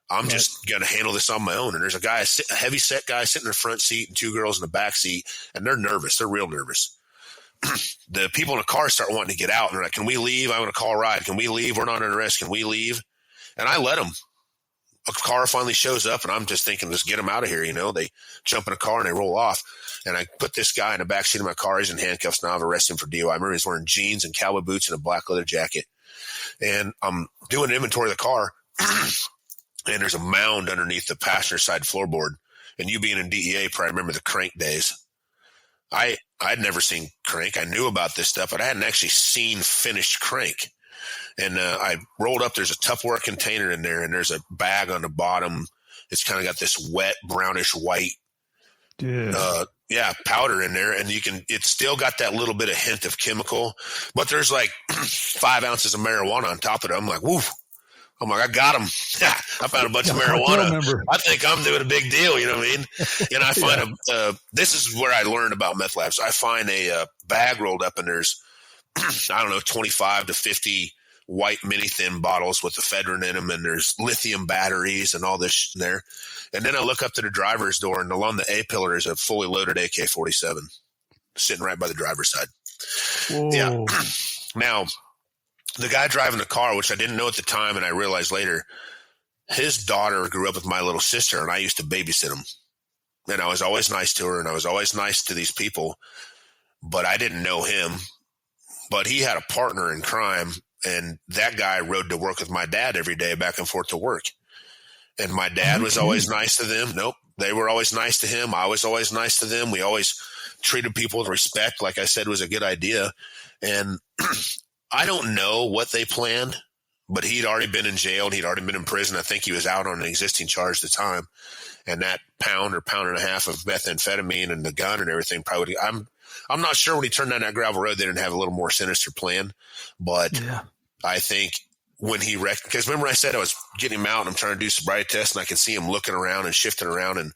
I'm just going to handle this on my own. And there's a heavy set guy sitting in the front seat and two girls in the back seat, and they're nervous. They're real nervous. The people in the car start wanting to get out, and they're like, can we leave? I want to call a ride. Can we leave? We're not under arrest. Can we leave? And I let them. A car finally shows up, and I'm just thinking, let's get them out of here. They jump in a car and they roll off. And I put this guy in the back seat of my car. He's in handcuffs now. I've arrested him for DUI. I remember he's wearing jeans and cowboy boots and a black leather jacket. And I'm doing inventory of the car, and there's a mound underneath the passenger side floorboard. And you being in DEA, probably remember the crank days. I'd never seen crank. I knew about this stuff, but I hadn't actually seen finished crank. And I rolled up. There's a Tupperware container in there, and there's a bag on the bottom. It's kind of got this wet, brownish white powder in there. And it's still got that little bit of hint of chemical, but there's 5 ounces of marijuana on top of it. I'm like, woof. I'm like, I got him. I found a bunch of marijuana. I think I'm doing a big deal. You know what I mean? And I find this is where I learned about meth labs. I find a bag rolled up, and there's, 25 to 50 white mini thin bottles with ephedrine in them, and there's lithium batteries and all this in there. And then I look up to the driver's door, and along the A-pillar is a fully loaded AK-47 sitting right by the driver's side. Whoa. Yeah. Now, the guy driving the car, which I didn't know at the time, and I realized later, his daughter grew up with my little sister, and I used to babysit him. And I was always nice to her, and I was always nice to these people, but I didn't know him. But he had a partner in crime, and that guy rode to work with my dad every day back and forth to work. And my dad was always nice to them. Nope. They were always nice to him. I was always nice to them. We always treated people with respect. Like I said, was a good idea. And I don't know what they planned, but he'd already been in jail and he'd already been in prison. I think he was out on an existing charge at the time. And that pound or pound and a half of methamphetamine and the gun and everything probably, I'm not sure when he turned down that gravel road, they didn't have a little more sinister plan, but I think when he because remember I said I was getting him out and I'm trying to do sobriety tests, and I could see him looking around and shifting around, and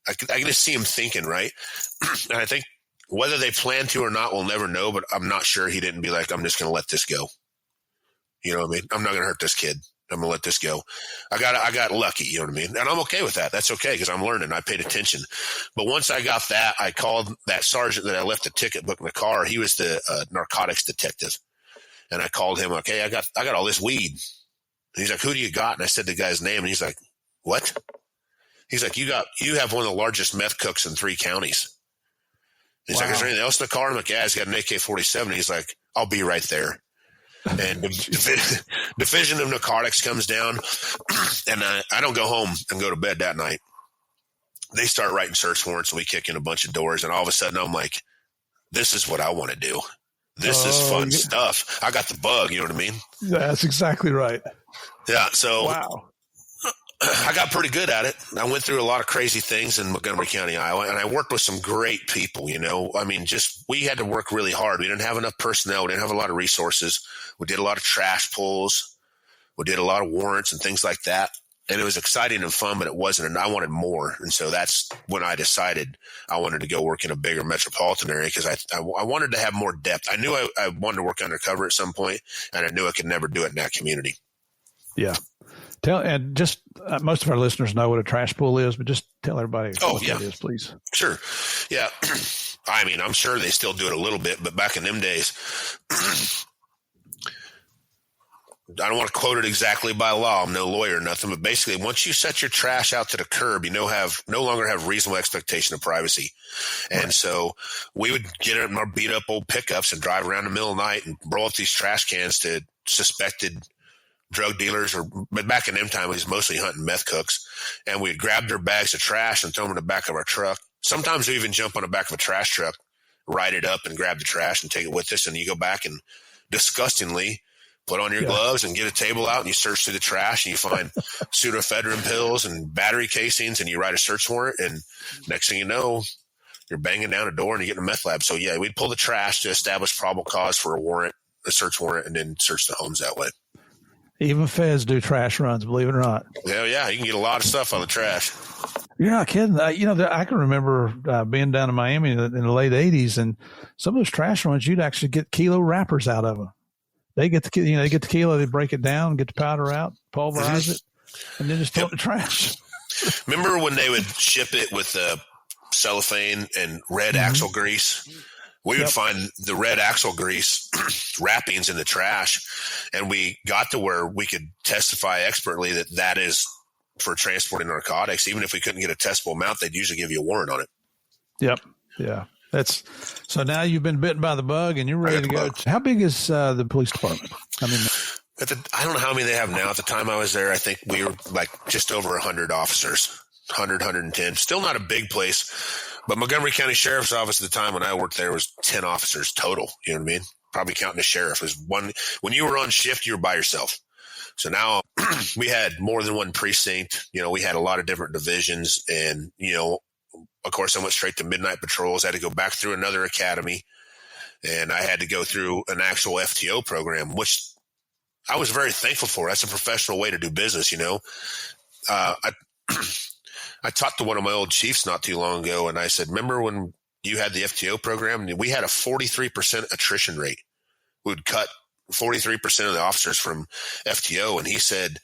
I could just see him thinking, right? And I think whether they plan to or not, we'll never know, but I'm not sure he didn't be like, I'm just going to let this go. You know what I mean? I'm not going to hurt this kid. I'm going to let this go. I got lucky, you know what I mean? And I'm okay with that. That's okay because I'm learning. I paid attention. But once I got that, I called that sergeant that I left the ticket book in the car. He was the narcotics detective. And I called him, okay, I got all this weed. And he's like, who do you got? And I said the guy's name, and he's like, what? He's like, you have one of the largest meth cooks in 3 counties. He's like, is there anything else in the car? I'm like, yeah, he's got an AK-47. He's like, I'll be right there. And the division of narcotics comes down, and I don't go home and go to bed that night. They start writing search warrants, and we kick in a bunch of doors, and all of a sudden I'm like, this is what I want to do. This is fun stuff. I got the bug. You know what I mean? That's exactly right. Yeah. So wow. I got pretty good at it. I went through a lot of crazy things in Montgomery County, Iowa, and I worked with some great people, you know. I mean, we had to work really hard. We didn't have enough personnel. We didn't have a lot of resources. We did a lot of trash pulls. We did a lot of warrants and things like that. And it was exciting and fun, but it wasn't. And I wanted more. And so that's when I decided I wanted to go work in a bigger metropolitan area because I wanted to have more depth. I knew I wanted to work undercover at some point, and I knew I could never do it in that community. Yeah. And just most of our listeners know what a trash pull is, but just tell everybody what it is, please. Sure. Yeah. I mean, I'm sure they still do it a little bit, but back in them days, I don't want to quote it exactly by law. I'm no lawyer or nothing, but basically once you set your trash out to the curb, you no longer have reasonable expectation of privacy. And so we would get in our beat up old pickups and drive around the middle of the night and roll up these trash cans to suspected drug dealers, but back in them time, it was mostly hunting meth cooks. And we'd grab their bags of trash and throw them in the back of our truck. Sometimes we even jump on the back of a trash truck, ride it up and grab the trash and take it with us. And you go back and disgustingly put on your gloves and get a table out and you search through the trash and you find pseudoephedrine pills and battery casings and you write a search warrant. And next thing you know, you're banging down a door and you get in a meth lab. So yeah, we'd pull the trash to establish probable cause for a search warrant, and then search the homes that way. Even feds do trash runs, believe it or not. Yeah, you can get a lot of stuff on the trash. You're not kidding. I can remember being down in Miami in the late 80s, and some of those trash runs, you'd actually get kilo wrappers out of them. They get the kilo, they break it down, get the powder out, pulverize it, and then just throw it in the trash. Remember when they would ship it with cellophane and red axle grease? We would find the red axle grease wrappings in the trash, and we got to where we could testify expertly that is for transporting narcotics. Even if we couldn't get a testable amount, they'd usually give you a warrant on it. Yep. Yeah. So now you've been bitten by the bug and you're ready to go. How big is the police department? I mean, I don't know how many they have now. At the time I was there, I think we were like just over 100 officers, 100, 110. Still not a big place. But Montgomery County Sheriff's Office at the time when I worked there was 10 officers total. You know what I mean? Probably counting the sheriff. It was one. When you were on shift, you were by yourself. So now we had more than one precinct. You know, we had a lot of different divisions. And, you know, of course, I went straight to midnight patrols. I had to go back through another academy. And I had to go through an actual FTO program, which I was very thankful for. That's a professional way to do business, you know. I talked to one of my old chiefs not too long ago, and I said, remember when you had the FTO program? We had a 43% attrition rate. We would cut 43% of the officers from FTO, and he said,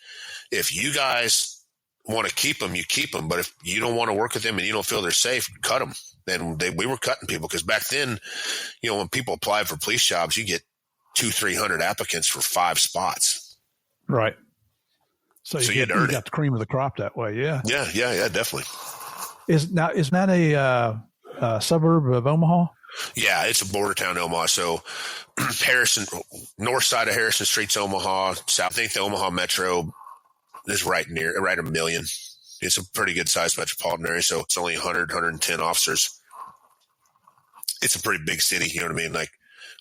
if you guys want to keep them, you keep them, but if you don't want to work with them and you don't feel they're safe, cut them. And we were cutting people because back then, you know, when people applied for police jobs, you get 200-300 applicants for 5 spots. Right. So you got the cream of the crop that way. Yeah. Yeah, definitely. Is that a suburb of Omaha? Yeah, it's a border town, Omaha. So Harrison, north side of Harrison Street's Omaha. South, I think the Omaha Metro is right a million. It's a pretty good sized metropolitan area. So it's only 100, 110 officers. It's a pretty big city. You know what I mean? Like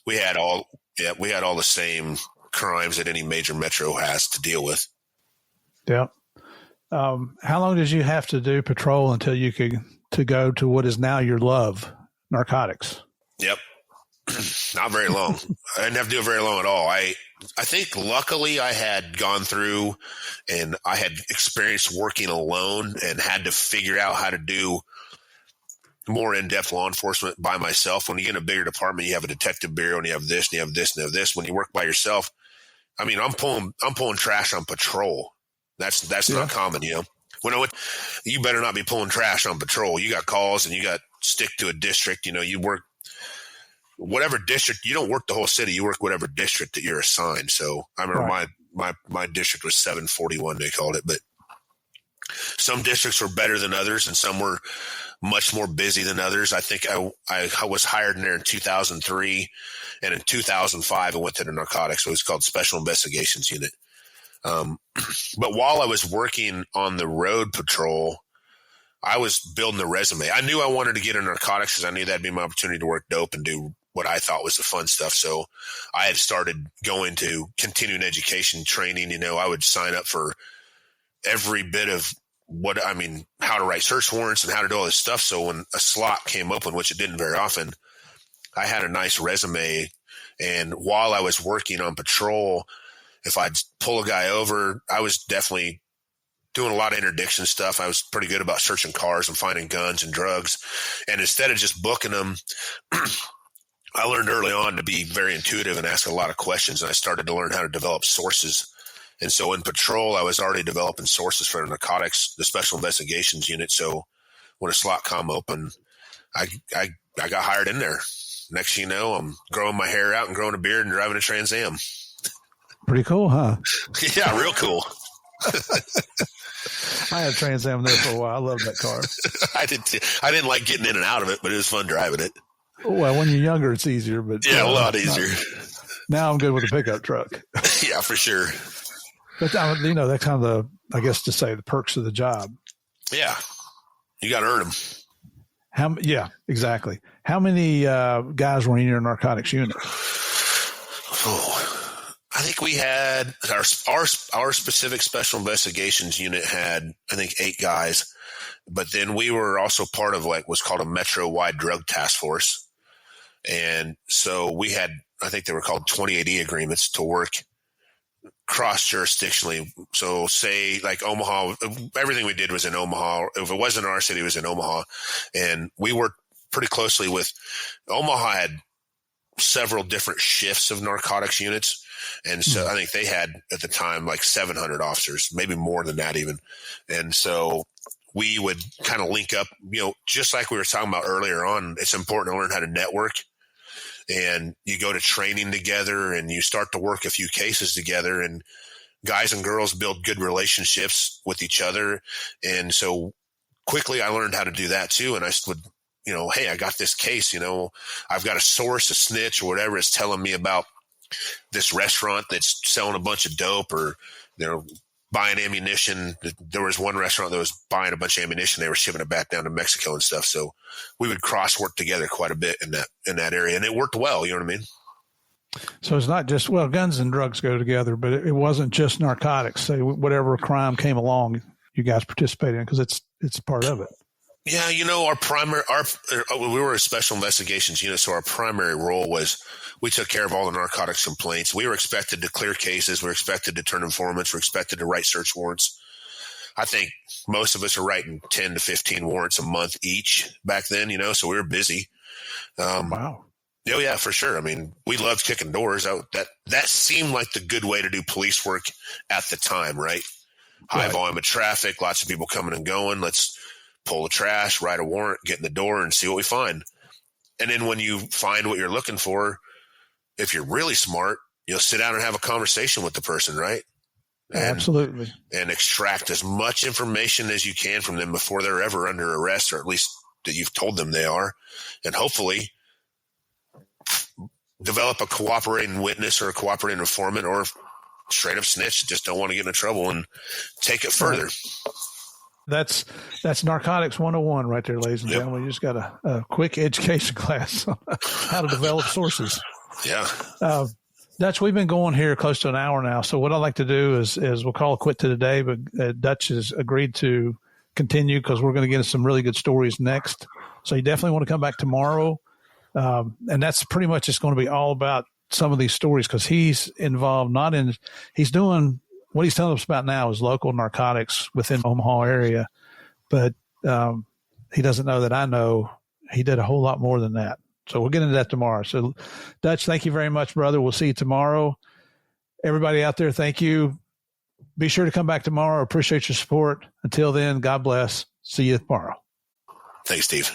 we had all the same crimes that any major metro has to deal with. Yeah. How long did you have to do patrol until you could go to what is now your love, narcotics? Yep. Not very long. I didn't have to do it very long at all. I think luckily I had gone through and I had experienced working alone and had to figure out how to do more in-depth law enforcement by myself. When you get in a bigger department, you have a detective bureau and you have this and you have this and you have this. When you work by yourself, I mean, I'm pulling trash on patrol. That's not common, you know. You better not be pulling trash on patrol. You got calls and you got stick to a district. You know, you work whatever district. You don't work the whole city. You work whatever district that you're assigned. So I remember my district was 741. They called it, but some districts were better than others, and some were much more busy than others. I think I was hired in there in 2003, and in 2005 I went to the narcotics. So it was called Special Investigations Unit. But while I was working on the road patrol, I was building a resume. I knew I wanted to get in narcotics because I knew that'd be my opportunity to work dope and do what I thought was the fun stuff. So I had started going to continuing education training. You know, I would sign up for every bit of how to write search warrants and how to do all this stuff. So when a slot came open, which it didn't very often, I had a nice resume. And while I was working on patrol, if I'd pull a guy over, I was definitely doing a lot of interdiction stuff. I was pretty good about searching cars and finding guns and drugs. And instead of just booking them, I learned early on to be very intuitive and ask a lot of questions. And I started to learn how to develop sources. And so in patrol, I was already developing sources for the narcotics, the special investigations unit. So when a slot com opened, I got hired in there. Next thing you know, I'm growing my hair out and growing a beard and driving a Trans Am. Pretty cool, huh? Yeah, real cool. I had a Trans Am there for a while. I loved that car. I didn't like getting in and out of it, but it was fun driving it. Well, when you're younger, it's easier, but yeah, a lot easier. Now I'm good with a pickup truck. Yeah, for sure. But you know, that's kind of I guess to say the perks of the job. Yeah, you got to earn them. Yeah, exactly. How many guys were in your narcotics unit? Oh, I think we had our specific special investigations unit had, I think, 8 guys, but then we were also part of what's called a metro-wide drug task force. And so we had, I think they were called 2080 agreements to work cross-jurisdictionally. So say like Omaha, everything we did was in Omaha. If it wasn't our city, it was in Omaha. And we worked pretty closely with Omaha had several different shifts of narcotics units. And so I think they had at the time like 700 officers, maybe more than that even. And so we would kind of link up, you know, just like we were talking about earlier on, it's important to learn how to network. And you go to training together and you start to work a few cases together, and guys and girls build good relationships with each other. And so quickly I learned how to do that too. And I would, you know, hey, I got this case, you know, I've got a source, a snitch or whatever is telling me about this restaurant that's selling a bunch of dope, or they're buying ammunition. There was one restaurant that was buying a bunch of ammunition. They were shipping it back down to Mexico and stuff. So we would cross work together quite a bit in that area, and it worked well. You know what I mean? So it's not just, well, guns and drugs go together, but it wasn't just narcotics. Say whatever crime came along, you guys participated in because it's part of it. Yeah, you know, we were a special investigations unit, so our primary role was we took care of all the narcotics complaints. We were expected to clear cases. We were expected to turn informants. We were expected to write search warrants. I think most of us are writing 10 to 15 warrants a month each back then, you know, so we were busy. Wow. Oh, yeah, for sure. I mean, we loved kicking doors. That seemed like the good way to do police work at the time, right? High volume of traffic, lots of people coming and going. Let's pull the trash, write a warrant, get in the door and see what we find. And then when you find what you're looking for, if you're really smart, you'll sit down and have a conversation with the person, right? Absolutely. And extract as much information as you can from them before they're ever under arrest, or at least that you've told them they are. And hopefully develop a cooperating witness or a cooperating informant or straight up snitch, just don't want to get into trouble, and take it further. That's narcotics 101 right there, ladies and gentlemen. You just got a quick education class on how to develop sources. Yeah. Dutch, we've been going here close to an hour now. So what I'd like to do is we'll call it quit to today, but Dutch has agreed to continue because we're going to get into some really good stories next. So you definitely want to come back tomorrow. And that's pretty much just going to be all about some of these stories because he's involved, he's doing what he's telling us about now is local narcotics within Omaha area, but he doesn't know that I know he did a whole lot more than that. So we'll get into that tomorrow. So Dutch, thank you very much, brother. We'll see you tomorrow. Everybody out there, thank you. Be sure to come back tomorrow. Appreciate your support. Until then, God bless. See you tomorrow. Thanks, Steve.